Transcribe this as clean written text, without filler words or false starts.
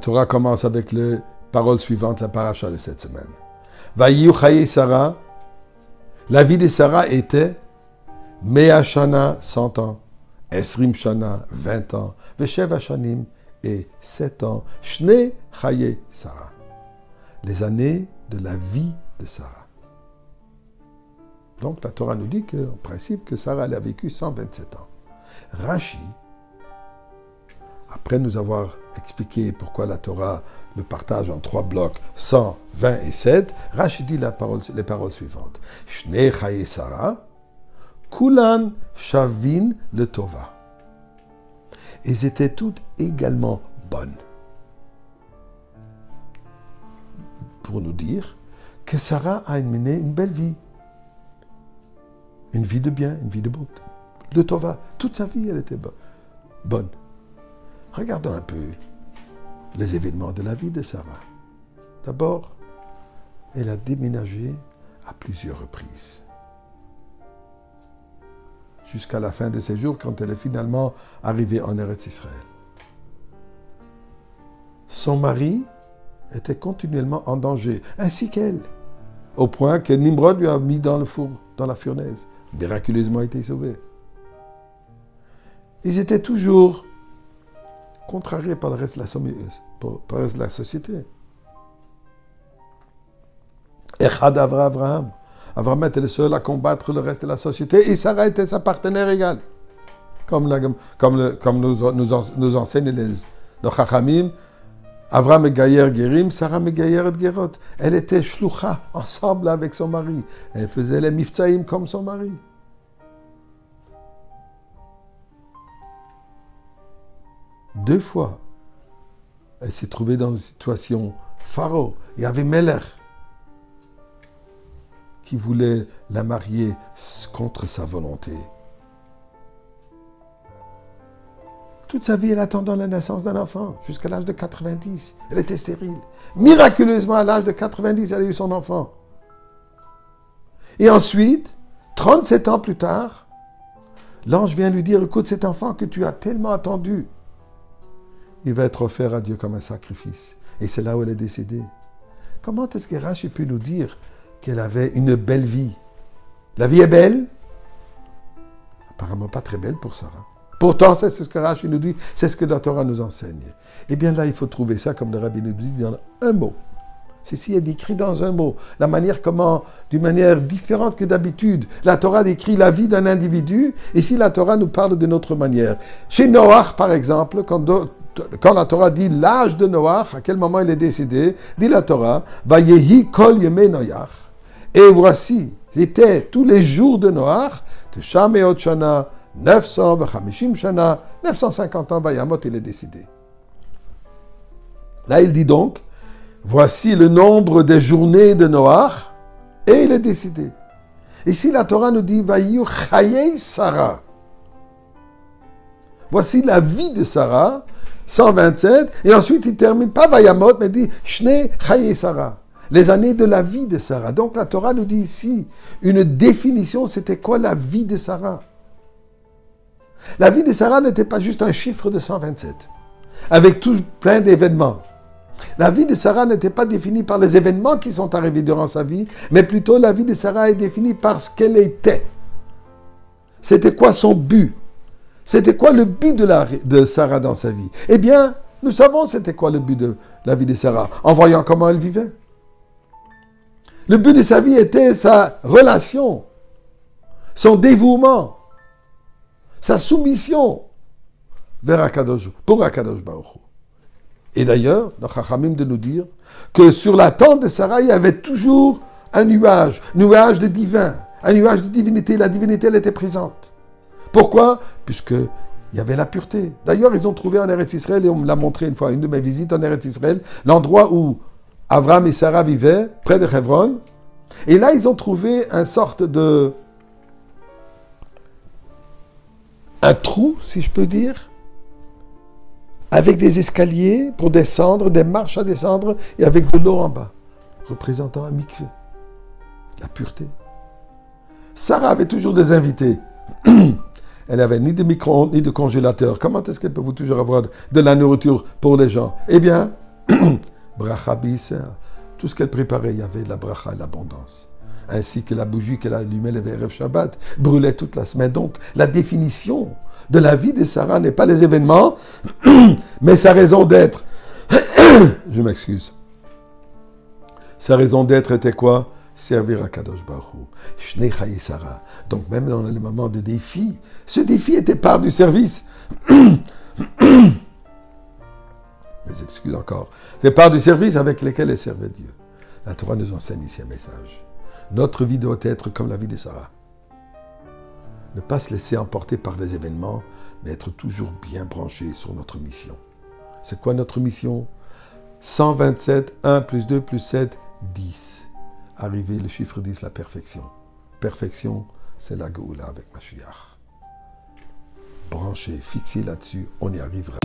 Torah commence avec les paroles suivantes, la paracha de cette semaine. Vayiyu chaye Sarah. La vie de Sarah était Mea Shana, 100 ans, Esrim Shana, 20 ans, Vesheva Shanim, et 7 ans, Shne chaye Sarah. Les années de la vie de Sarah. Donc la Torah nous dit qu'en principe que Sarah elle a vécu 127 ans. Rashi, après nous avoir expliqué pourquoi la Torah le partage en 3 blocs, 100, 20 et 7, Rashi dit les paroles suivantes. Shne chaye Sarah, Kulan Shavin le Tova. Elles étaient toutes également bonnes. Pour nous dire que Sarah a mené une belle vie. Une vie de bien, une vie de bonté. Le Tova, toute sa vie, elle était bonne. Regardons un peu les événements de la vie de Sarah. D'abord, elle a déménagé à plusieurs reprises. Jusqu'à la fin de ses jours, quand elle est finalement arrivée en Eretz Israël. Son mari était continuellement en danger, ainsi qu'elle, au point que Nimrod lui a mis dans le four, dans la fournaise. Miraculeusement été sauvé. Ils étaient toujours contrariés par le reste de la société. Echad Avraham. Avraham était le seul à combattre le reste de la société et Sarah était sa partenaire égale. Comme nous enseignent nos Chachamim, Avraham et Gaïer Guérim, Sarah et Gaïer et Guérot. Elle était shlucha, ensemble avec son mari. Elle faisait les miftaïm comme son mari. Deux fois, elle s'est trouvée dans une situation pharo. Il y avait Meler qui voulait la marier contre sa volonté. Toute sa vie, elle attendant la naissance d'un enfant, jusqu'à l'âge de 90. Elle était stérile. Miraculeusement, à l'âge de 90, elle a eu son enfant. Et ensuite, 37 ans plus tard, l'ange vient lui dire, écoute, cet enfant que tu as tellement attendu, il va être offert à Dieu comme un sacrifice. Et c'est là où elle est décédée. Comment est-ce que Rashi peut nous dire qu'elle avait une belle vie? La vie est belle? Apparemment pas très belle pour Sarah. Pourtant, c'est ce que Rashi nous dit, c'est ce que la Torah nous enseigne. Eh bien là, il faut trouver ça, comme le Rabbi nous dit, dans un mot. Ceci est décrit dans un mot. La manière comment, d'une manière différente que d'habitude, la Torah décrit la vie d'un individu, et si la Torah nous parle d'une autre manière. Chez Noach, par exemple, quand la Torah dit l'âge de Noach, à quel moment il est décédé, dit la Torah, Vayehi kol yemei Noach. Et voici, c'était tous les jours de Noach, de Shameot Shana, 950 Shana, 950 ans, Vayamot, il est décédé. Là, il dit donc, voici le nombre des journées de Noach, et il est décédé. Ici, la Torah nous dit, Vayiyu chaye Sarah. Voici la vie de Sarah, 127, et ensuite il termine pas Vayamot, mais il dit Shne chaye Sarah. Les années de la vie de Sarah. Donc la Torah nous dit ici une définition, c'était quoi la vie de Sarah? La vie de Sarah n'était pas juste un chiffre de 127, avec tout plein d'événements. La vie de Sarah n'était pas définie par les événements qui sont arrivés durant sa vie, mais plutôt la vie de Sarah est définie par ce qu'elle était. C'était quoi son but? C'était quoi le but de Sarah dans sa vie? Eh bien, nous savons c'était quoi le but de la vie de Sarah, en voyant comment elle vivait. Le but de sa vie était sa relation, son dévouement, sa soumission vers Akadosh, pour Akadosh Baruch Hu. Et d'ailleurs, nos Chachamim de nous dire que sur la tente de Sarah, il y avait toujours un nuage de divin, un nuage de divinité. La divinité, elle était présente. Pourquoi? Puisqu'il y avait la pureté. D'ailleurs, ils ont trouvé en Eretz Israël, et on me l'a montré une fois, une de mes visites en Eretz Israël, l'endroit où Abraham et Sarah vivaient, près de Hebron. Et là, ils ont trouvé une sorte de... un trou, si je peux dire, avec des escaliers pour descendre, des marches à descendre, et avec de l'eau en bas, représentant un mikvé, la pureté. Sarah avait toujours des invités. Elle n'avait ni de micro-ondes, ni de congélateur. Comment est-ce qu'elle peut toujours avoir de la nourriture pour les gens? Eh bien, Bracha biser. Tout ce qu'elle préparait, il y avait de la bracha et de l'abondance. Ainsi que la bougie qu'elle allumait le Erev Shabbat brûlait toute la semaine. Donc, la définition de la vie de Sarah n'est pas les événements, mais sa raison d'être. Je m'excuse. Sa raison d'être était quoi? Servir à Kadosh Baruch Hu. Shnei Chaye Sarah. Donc, même dans les moments de défi, ce défi était part du service. Mes excuses encore. C'est part du service avec lequel elle servait Dieu. La Torah nous enseigne ici un message. Notre vie doit être comme la vie de Sarah. Ne pas se laisser emporter par les événements, mais être toujours bien branché sur notre mission. C'est quoi notre mission? 127, 1 plus 2 plus 7, 10. Arriver, le chiffre 10, la perfection. Perfection, c'est la Géoula avec Mashiach. Branché, fixé là-dessus, on y arrivera.